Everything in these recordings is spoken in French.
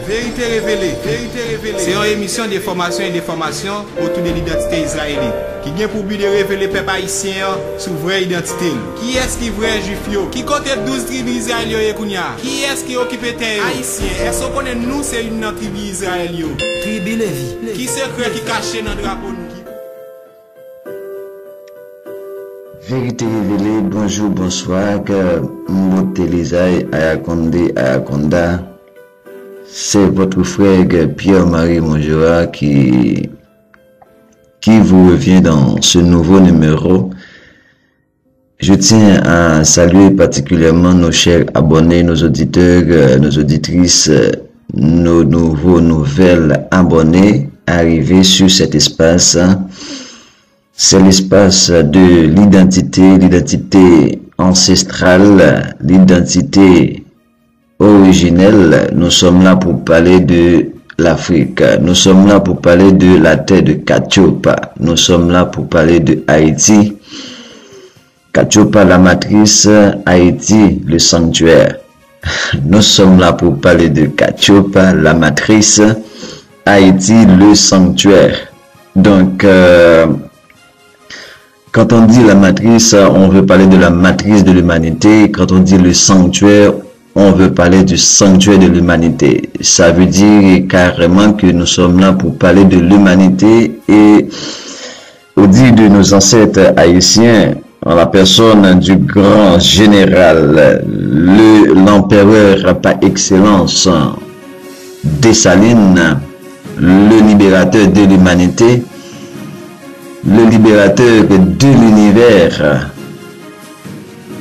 Vérité révélée. C'est une émission d'information et d'information autour de l'identité israélienne. Qui vient pour but de révéler peuple haïtien sur vraie identité. Qui est-ce qui est vrai juif yo? Qui compte 12 tribus israéliennes kounya? Qui est-ce qui occupe terre? Haïtien. Est-ce qu'on connaît nous c'est une tribu israélienne? Tribu Lévi. Qui secret qui caché dans le drapeau nous? Vérité révélée, bonjour, bonsoir, Mbotelizaï, Ayakonda. C'est votre frère Pierre-Marie Monjoa qui vous revient dans ce nouveau numéro. Je tiens à saluer particulièrement nos chers abonnés, nos auditeurs, nos auditrices, nos nouvelles abonnés arrivés sur cet espace. C'est l'espace de l'identité ancestrale, l'identité originelle. Nous sommes là pour parler de l'Afrique. Nous sommes là pour parler de la terre de Katiopa. Nous sommes là pour parler de Haïti. Katiopa, la matrice, Haïti, le sanctuaire. Nous sommes là pour parler de Katiopa, la matrice, Haïti, le sanctuaire. Donc, quand on dit la matrice, on veut parler de la matrice de l'humanité. Quand on dit le sanctuaire, on veut parler du sanctuaire de l'humanité. Ça veut dire carrément que nous sommes là pour parler de l'humanité et au dit de nos ancêtres haïtiens, en la personne du grand général, l'empereur par excellence Dessalines, le libérateur de l'humanité, le libérateur de l'univers.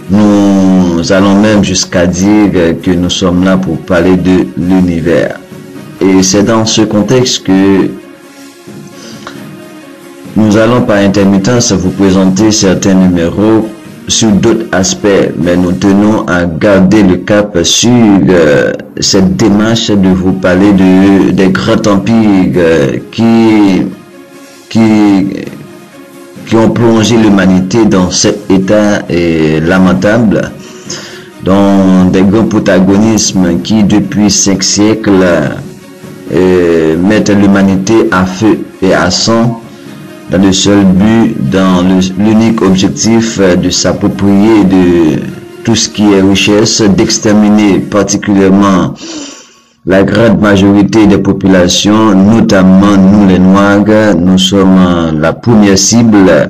Nous allons même jusqu'à dire que nous sommes là pour parler de l'univers. Et c'est dans ce contexte que nous allons par intermittence vous présenter certains numéros sur d'autres aspects. Mais nous tenons à garder le cap sur cette démarche de vous parler des grands empires qui ont plongé l'humanité dans cet état lamentable, dans des grands protagonismes qui, depuis 5 siècles, mettent l'humanité à feu et à sang, dans le seul but, dans l'unique objectif de s'approprier de tout ce qui est richesse, d'exterminer particulièrement la grande majorité des populations, notamment nous les Noirs. Nous sommes la première cible.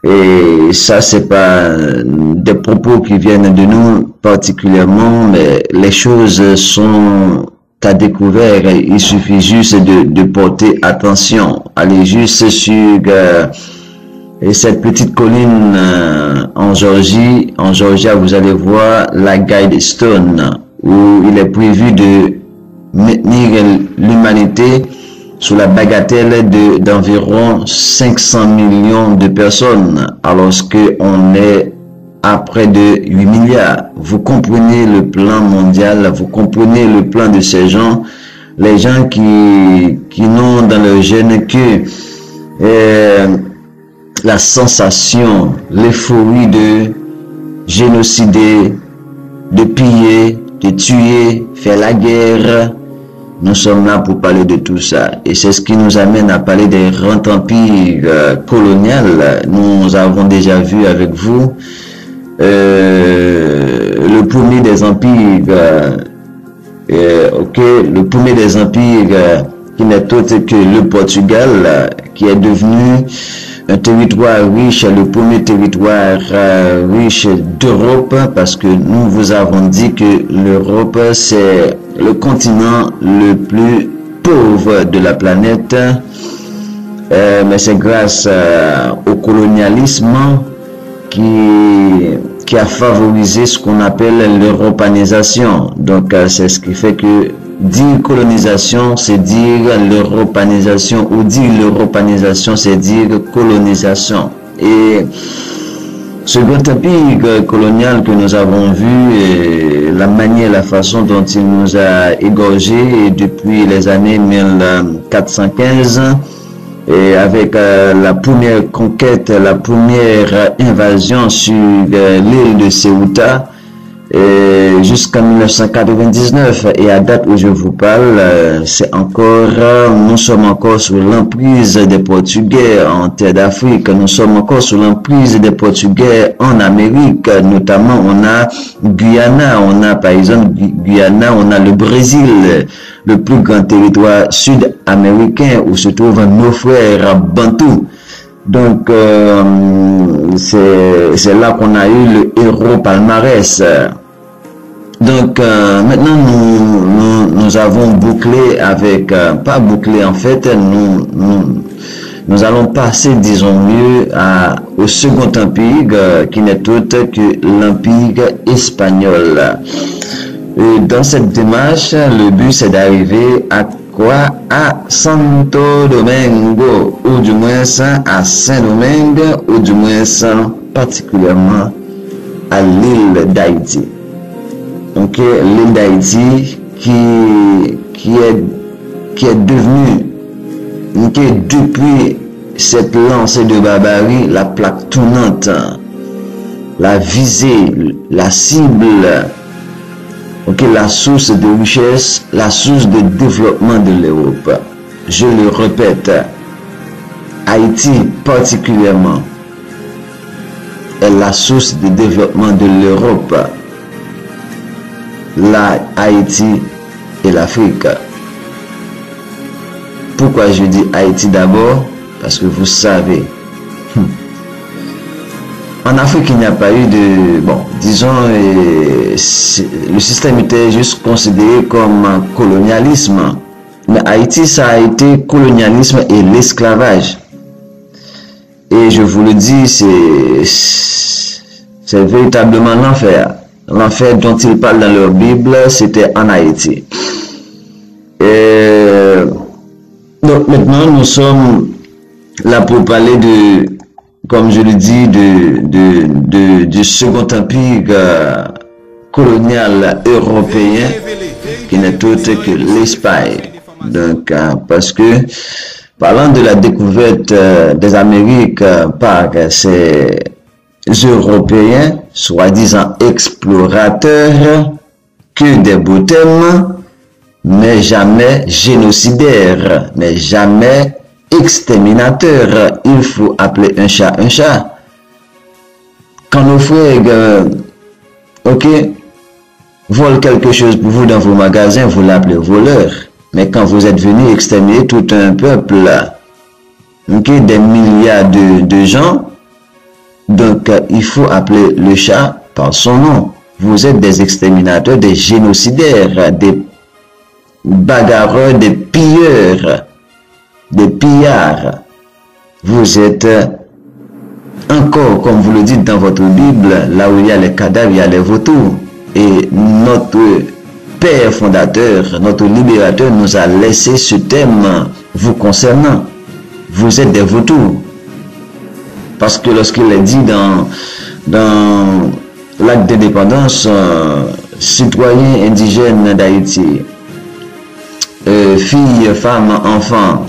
Et ça, c'est pas des propos qui viennent de nous particulièrement, mais les choses sont à découvert. Il suffit juste de porter attention. Allez juste sur cette petite colline en Géorgie. En Georgia, vous allez voir la Guidestone, où il est prévu de maintenir l'humanité sous la bagatelle d'environ 500 millions de personnes, alors qu'on est à près de 8 milliards. Vous comprenez le plan mondial, vous comprenez le plan de ces gens, les gens qui n'ont dans leur gène que la sensation, l'euphorie de génocider, de piller, de tuer, faire la guerre. Nous sommes là pour parler de tout ça. Et c'est ce qui nous amène à parler des grands empires coloniaux. Nous avons déjà vu avec vous le premier des empires, le premier des empires qui n'est autre que le Portugal, qui est devenu un territoire riche, le premier territoire riche d'Europe, parce que nous vous avons dit que l'Europe c'est le continent le plus pauvre de la planète, mais c'est grâce au colonialisme qui a favorisé ce qu'on appelle l'europanisation. Donc c'est ce qui fait que dire colonisation, c'est dire l'europanisation, ou dire l'europanisation, c'est dire colonisation. Et ce grand empire colonial que nous avons vu, et la manière, la façon dont il nous a égorgés depuis les années 1415, et avec la première conquête, la première invasion sur l'île de Ceuta, jusqu'en 1999. Et à date où je vous parle, nous sommes encore sous l'emprise des Portugais en terre d'Afrique. Nous sommes encore sous l'emprise des Portugais en Amérique. Notamment, on a Guyana, on a par exemple Guyana, on a le Brésil, le plus grand territoire sud-américain où se trouvent nos frères Bantous. Donc, c'est là qu'on a eu le héros palmarès. Donc, maintenant, nous avons bouclé avec, pas bouclé en fait, nous allons passer, disons mieux, au second empire, qui n'est autre que l'empire espagnol. Et dans cette démarche, le but c'est d'arriver à quoi? À Santo Domingo, ou du moins à Saint-Domingue, ou du moins particulièrement à l'île d'Haïti. Donc l'île d'Haïti qui est devenue, depuis cette lancée de barbarie, la plaque tournante, la visée, la cible, la source de richesse, la source de développement de l'Europe. Je le répète, Haïti particulièrement est la source de développement de l'Europe. La Haïti et l'Afrique. Pourquoi je dis Haïti d'abord? Parce que vous savez, en Afrique, il n'y a pas eu de... Bon, disons, le système était juste considéré comme un colonialisme. Mais Haïti, ça a été colonialisme et l'esclavage. Et je vous le dis, c'est véritablement l'enfer. L'enfer dont ils parlent dans leur Bible, c'était en Haïti. Donc maintenant, nous sommes là pour parler de... Comme je le dis, du second empire colonial européen qui n'est autre que l'Espagne. Donc, parce que, parlant de la découverte des Amériques par ces Européens, soi-disant explorateurs, que des beaux thèmes, mais jamais génocidaires, mais jamais exterminateur. Il faut appeler un chat un chat. Quand nos frères volent quelque chose pour vous dans vos magasins, vous l'appelez voleur. Mais quand vous êtes venu exterminer tout un peuple, des milliards de gens, donc il faut appeler le chat par son nom. Vous êtes des exterminateurs, des génocidaires, des bagarreurs, des pilleurs, des pillards. Vous êtes encore, comme vous le dites dans votre Bible, là où il y a les cadavres, il y a les vautours. Et notre Père fondateur, notre libérateur nous a laissé ce thème vous concernant. Vous êtes des vautours. Parce que lorsqu'il est dit dans l'acte d'indépendance, citoyens indigènes d'Haïti, filles, femmes, enfants,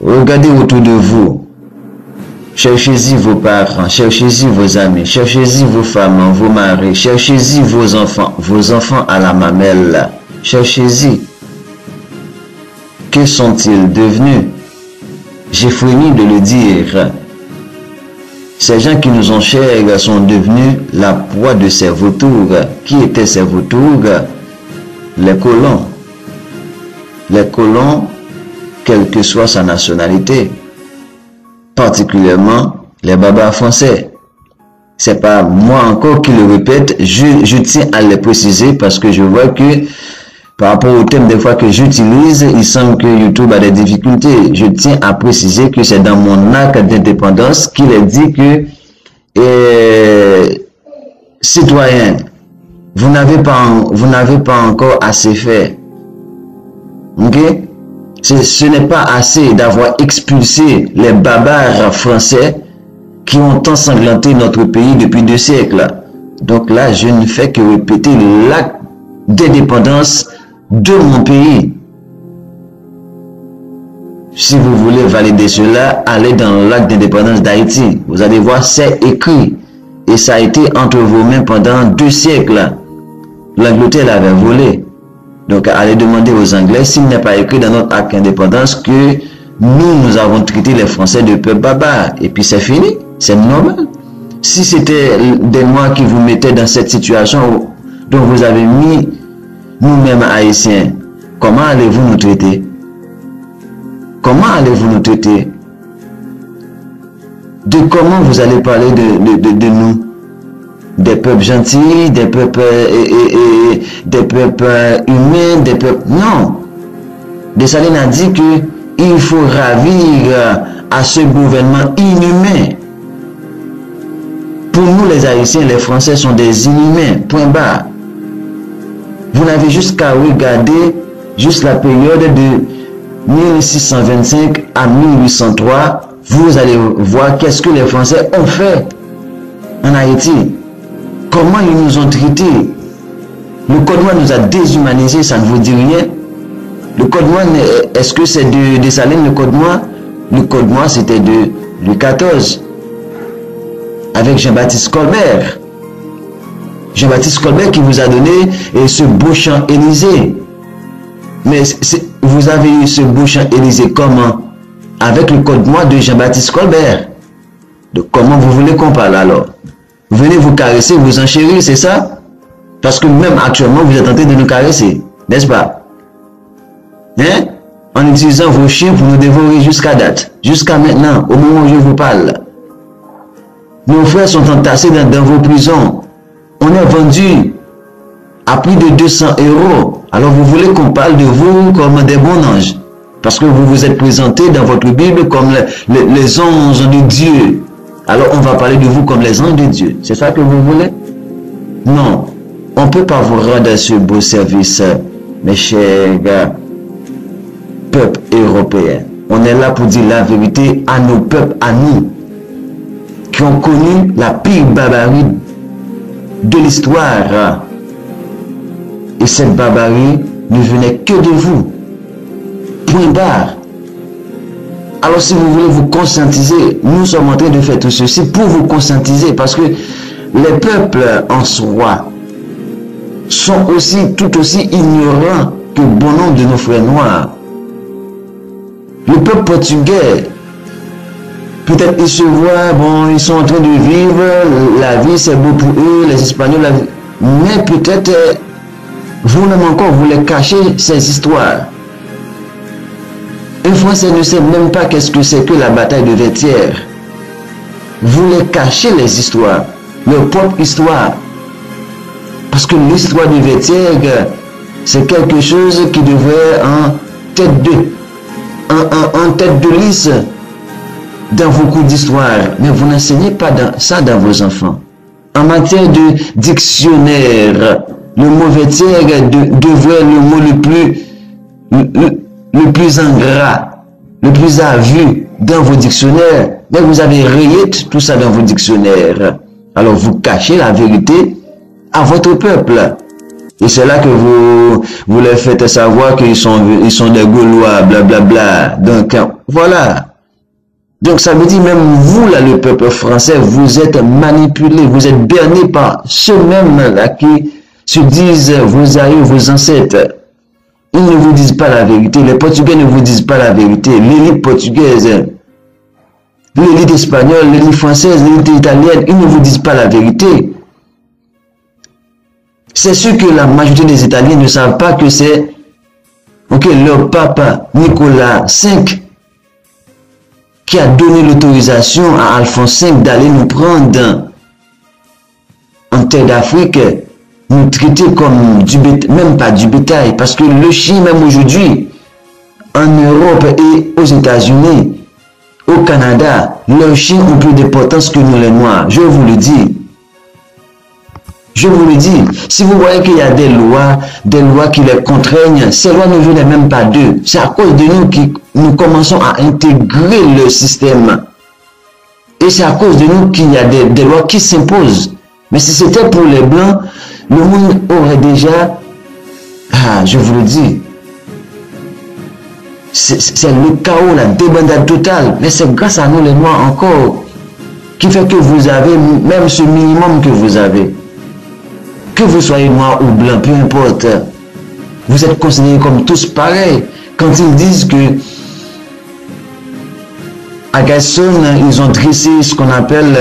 regardez autour de vous, cherchez-y vos parents, cherchez-y vos amis, cherchez-y vos femmes, vos maris, cherchez-y vos enfants à la mamelle, cherchez-y. Que sont-ils devenus? J'ai frémi de le dire. Ces gens qui nous ont chers sont devenus la proie de ces vautours. Qui étaient ces vautours? Les colons. Les colons, quelle que soit sa nationalité, particulièrement les barbares français. C'est pas moi encore qui le répète, je tiens à le préciser parce que je vois que par rapport au thème des fois que j'utilise, il semble que YouTube a des difficultés. Je tiens à préciser que c'est dans mon acte d'indépendance qu'il est dit que citoyens, vous n'avez pas encore assez fait. Ok? Ce n'est pas assez d'avoir expulsé les barbares français qui ont ensanglanté notre pays depuis 2 siècles. Donc là, je ne fais que répéter l'acte d'indépendance de mon pays. Si vous voulez valider cela, allez dans l'acte d'indépendance d'Haïti. Vous allez voir, c'est écrit. et ça a été entre vos mains pendant 2 siècles. L'Angleterre l'avait volé. Donc, allez demander aux Anglais s'il n'est pas écrit dans notre acte d'indépendance que nous avons traité les Français de peuple barbare. Et puis c'est fini, c'est normal. Si c'était des Noirs qui vous mettaient dans cette situation dont vous avez mis nous-mêmes Haïtiens, comment allez-vous nous traiter? Comment allez-vous nous traiter? De comment vous allez parler de nous? Des peuples gentils, des peuples humains, des peuples... Non. Dessalines a dit que il faut ravir à ce gouvernement inhumain. Pour nous les Haïtiens, les Français sont des inhumains. Point barre. Vous n'avez juste qu'à regarder juste la période de 1625 à 1803. Vous allez voir qu'est-ce que les Français ont fait en Haïti. Comment ils nous ont traités. Le Code noir nous a déshumanisés, ça ne vous dit rien. Le Code noir, est-ce que c'est de Dessalines le Code noir? Le Code noir, c'était de Louis XIV. Avec Jean-Baptiste Colbert. Jean-Baptiste Colbert qui vous a donné ce beau chant Élysée. Mais vous avez eu ce beau chant Élysée comment? Avec le Code noir de Jean-Baptiste Colbert. Donc comment vous voulez qu'on parle alors? Venez vous caresser, vous enchérir, c'est ça? Parce que même actuellement, vous êtes en train de nous caresser, n'est-ce pas? Hein? En utilisant vos chiens pour nous dévorer jusqu'à date. Jusqu'à maintenant, au moment où je vous parle. Nos frères sont entassés dans vos prisons. On est vendus à plus de 200 €. Alors vous voulez qu'on parle de vous comme des bons anges. Parce que vous vous êtes présentés dans votre Bible comme les anges de Dieu. Alors on va parler de vous comme les anges de Dieu. C'est ça que vous voulez? Non. On ne peut pas vous rendre ce beau service, mes chers gars, peuples européens. On est là pour dire la vérité à nos peuples, à nous, qui ont connu la pire barbarie de l'histoire. Et cette barbarie ne venait que de vous. Point barre. Alors si vous voulez vous conscientiser, nous sommes en train de faire tout ceci pour vous conscientiser, parce que les peuples en soi sont tout aussi ignorants que bon nombre de nos frères noirs. Le peuple portugais, peut-être ils se voient, bon, ils sont en train de vivre, la vie c'est beau pour eux, les Espagnols, mais peut-être vous-même encore, vous les cachez ces histoires. Un Français ne sait même pas qu'est-ce que c'est que la bataille de Vertières. Vous les cachez les histoires, leur propre histoire. Parce que l'histoire de Vertières, c'est quelque chose qui devrait en tête de liste dans vos cours d'histoire. Mais vous n'enseignez pas ça dans vos enfants. En matière de dictionnaire, le mot Vertières devrait être le mot le plus ingrat, le plus à vue dans vos dictionnaires. Mais vous avez rayé tout ça dans vos dictionnaires. Alors vous cachez la vérité à votre peuple. Et c'est là que vous les faites savoir qu'ils sont des Gaulois, blablabla. Donc voilà. Donc ça veut dire même vous là, le peuple français, vous êtes manipulé, vous êtes berné par ceux-mêmes là qui se disent vos aïeux, vos ancêtres. Ils ne vous disent pas la vérité. Les Portugais ne vous disent pas la vérité. L'élite portugaise, l'élite espagnole, l'élite française, l'élite italienne, ils ne vous disent pas la vérité. C'est sûr que la majorité des Italiens ne savent pas que c'est leur papa Nicolas V qui a donné l'autorisation à Alphonse V d'aller nous prendre en terre d'Afrique, nous traiter comme du bétail, même pas du bétail, parce que le chien, même aujourd'hui, en Europe et aux États-Unis, au Canada, leurs chiens ont plus d'importance que nous les Noirs. Je vous le dis. Je vous le dis. Si vous voyez qu'il y a des lois qui les contraignent, ces lois ne venaient même pas d'eux. C'est à cause de nous que nous commençons à intégrer le système. Et c'est à cause de nous qu'il y a des lois qui s'imposent. Mais si c'était pour les Blancs, le monde aurait déjà... je vous le dis. C'est le chaos, la débandade totale. Mais c'est grâce à nous les Noirs encore qui fait que vous avez même ce minimum que vous avez. Que vous soyez noir ou blanc, peu importe, vous êtes considérés comme tous pareils. Quand ils disent que à Gasson, ils ont dressé ce qu'on appelle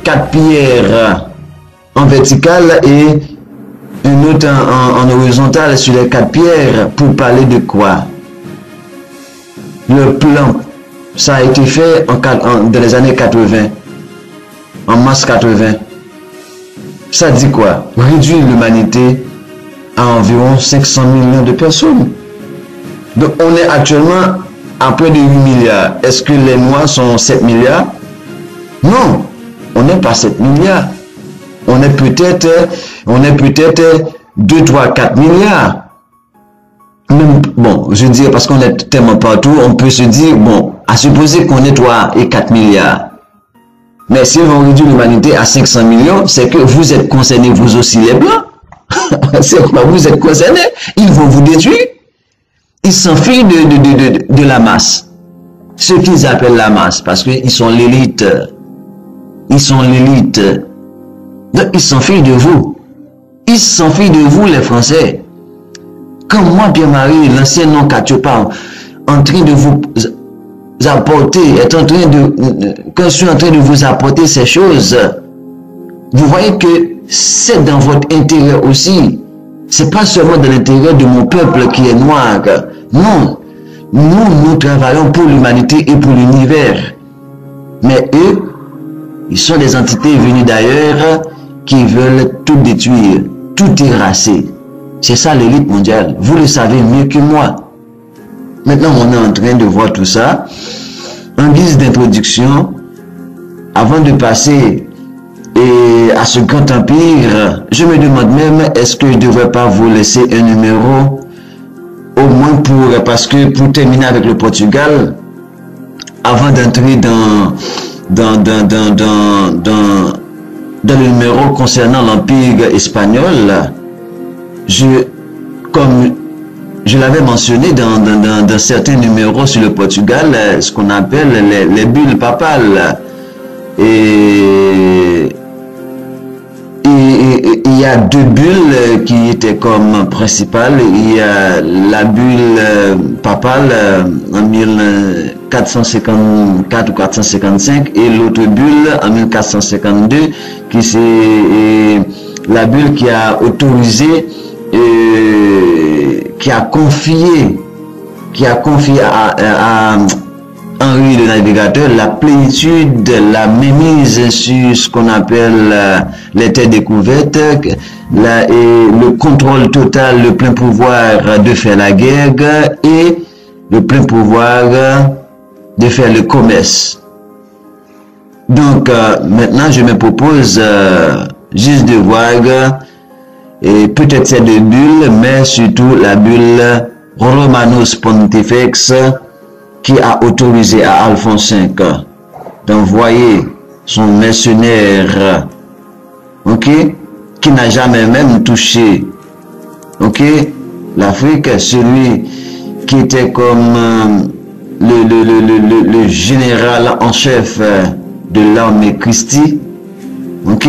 4 pierres en verticale et une autre en horizontale sur les 4 pierres pour parler de quoi? Le plan, ça a été fait dans les années 80, en mars 80. Ça dit quoi? Réduire l'humanité à environ 500 millions de personnes. Donc on est actuellement à près de 8 milliards. Est-ce que les Noirs sont 7 milliards? Non, on n'est pas 7 milliards. On est peut-être 2, 3, 4 milliards. Même, bon, je dis parce qu'on est tellement partout, on peut se dire, bon, à supposer qu'on est 3 et 4 milliards. Mais si on réduit l'humanité à 500 millions, c'est que vous êtes concernés, vous aussi les Blancs. C'est quoi, vous êtes concernés? Ils vont vous détruire. Ils s'enfuient de la masse. Ce qu'ils appellent la masse, parce qu'ils sont l'élite. Ils sont l'élite. Donc, ils s'enfuient de vous. Ils s'enfuient de vous, les Français. Quand moi, Pierre-Marie, l'ancien nom Katiopa, en train de vous apporter, quand je suis en train de vous apporter ces choses, vous voyez que c'est dans votre intérieur aussi. C'est pas seulement dans l'intérieur de mon peuple qui est noir. Non. Nous travaillons pour l'humanité et pour l'univers. Mais eux, ils sont des entités venues d'ailleurs qui veulent tout détruire, tout terrasser. C'est ça l'élite mondiale. Vous le savez mieux que moi. Maintenant, on est en train de voir tout ça. En guise d'introduction, avant de passer à ce grand empire, je me demande même, est-ce que je ne devrais pas vous laisser un numéro, au moins parce que pour terminer avec le Portugal, avant d'entrer dans le numéro concernant l'empire espagnol, comme je l'avais mentionné dans certains numéros sur le Portugal, ce qu'on appelle les bulles papales. Et il y a 2 bulles qui étaient comme principales. Il y a la bulle papale en 1454 ou 455 et l'autre bulle en 1452 qui c'est la bulle qui a autorisé, qui a confié à Henri le Navigateur la plénitude, la mainmise sur ce qu'on appelle les terres découvertes, le contrôle total, le plein pouvoir de faire la guerre et le plein pouvoir de faire le commerce. Donc maintenant je me propose juste de voir et peut-être ces 2 bulles, mais surtout la bulle Romanus Pontifex qui a autorisé à Alphonse V d'envoyer son mercenaire, qui n'a jamais même touché, l'Afrique, celui qui était comme le général en chef de l'armée Christi, donc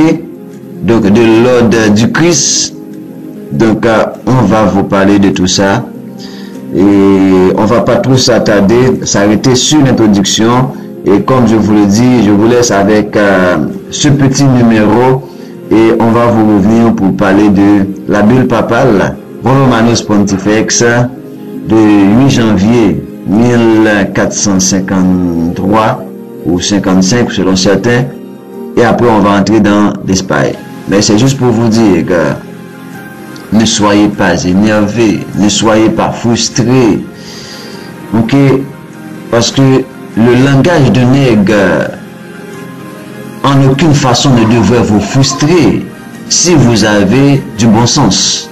de l'ordre du Christ. Donc on va vous parler de tout ça et on va pas trop s'arrêter sur l'introduction, et comme je vous le dis, je vous laisse avec ce petit numéro et on va vous revenir pour parler de la bulle papale Romanus Pontifex de 8 janvier 1453 ou 55 selon certains, et après on va entrer dans l'Espagne. Mais c'est juste pour vous dire que ne soyez pas énervés, ne soyez pas frustrés, parce que le langage de nègre en aucune façon ne devrait vous frustrer si vous avez du bon sens.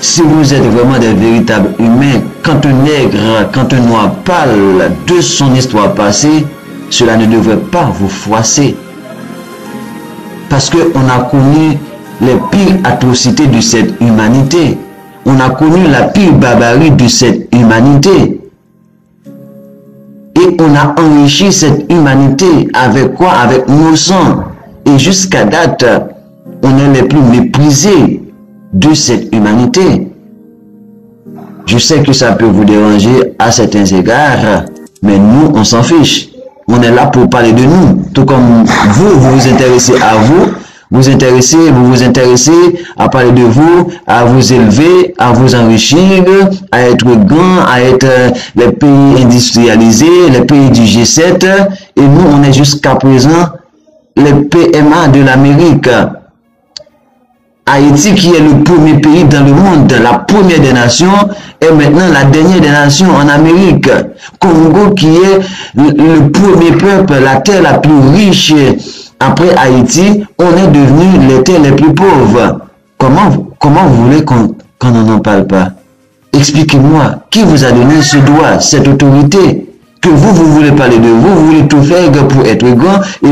Si vous êtes vraiment des véritables humains, quand un nègre, quand un noir parle de son histoire passée, cela ne devrait pas vous froisser. Parce qu'on a connu les pires atrocités de cette humanité. On a connu la pire barbarie de cette humanité. Et on a enrichi cette humanité avec quoi? Avec nos sangs. Et jusqu'à date, on est les plus méprisés de cette humanité. Je sais que ça peut vous déranger à certains égards, mais nous, on s'en fiche. On est là pour parler de nous. Tout comme vous vous intéressez à vous, vous vous intéressez à parler de vous, à vous élever, à vous enrichir, à être grand, à être les pays industrialisés, les pays du G7. Et nous, on est jusqu'à présent les PMA de l'Amérique. Haïti, qui est le premier pays dans le monde, la première des nations, est maintenant la dernière des nations en Amérique. Congo, qui est le premier peuple, la terre la plus riche après Haïti, on est devenu les terres les plus pauvres. Comment vous voulez qu'on n'en parle pas? Expliquez-moi, qui vous a donné ce droit, cette autorité? Que vous voulez parler de vous, vous voulez tout faire pour être grand, et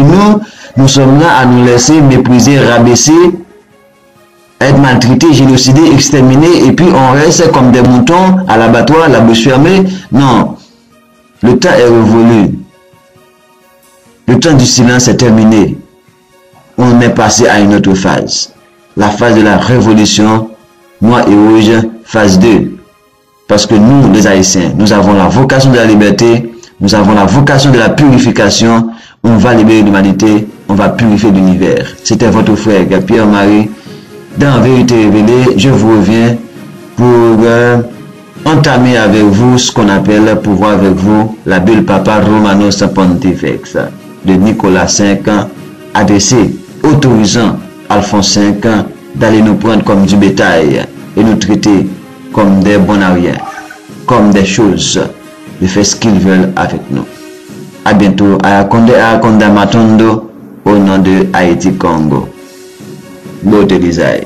nous sommes là à nous laisser mépriser, rabaisser, être maltraités, génocidés, exterminés, et puis on reste comme des moutons à l'abattoir, la bouche fermée. Non, le temps est révolu. Le temps du silence est terminé. On est passé à une autre phase. La phase de la révolution, moi et Rouge, phase 2. Parce que nous, les Haïtiens, nous avons la vocation de la liberté, nous avons la vocation de la purification. On va libérer l'humanité, on va purifier l'univers. C'était votre frère Pierre-Marie. Dans Vérité Révélée, je vous reviens pour entamer avec vous ce qu'on appelle, pour voir avec vous, la bulle Papa Romanos Pontifex de Nicolas V, adressé, autorisant Alphonse V d'aller nous prendre comme du bétail et nous traiter comme des bonariens, comme des choses, de faire ce qu'ils veulent avec nous. À bientôt, à Akonda Matondo, au nom de Haïti Congo. Beauté Lisaï.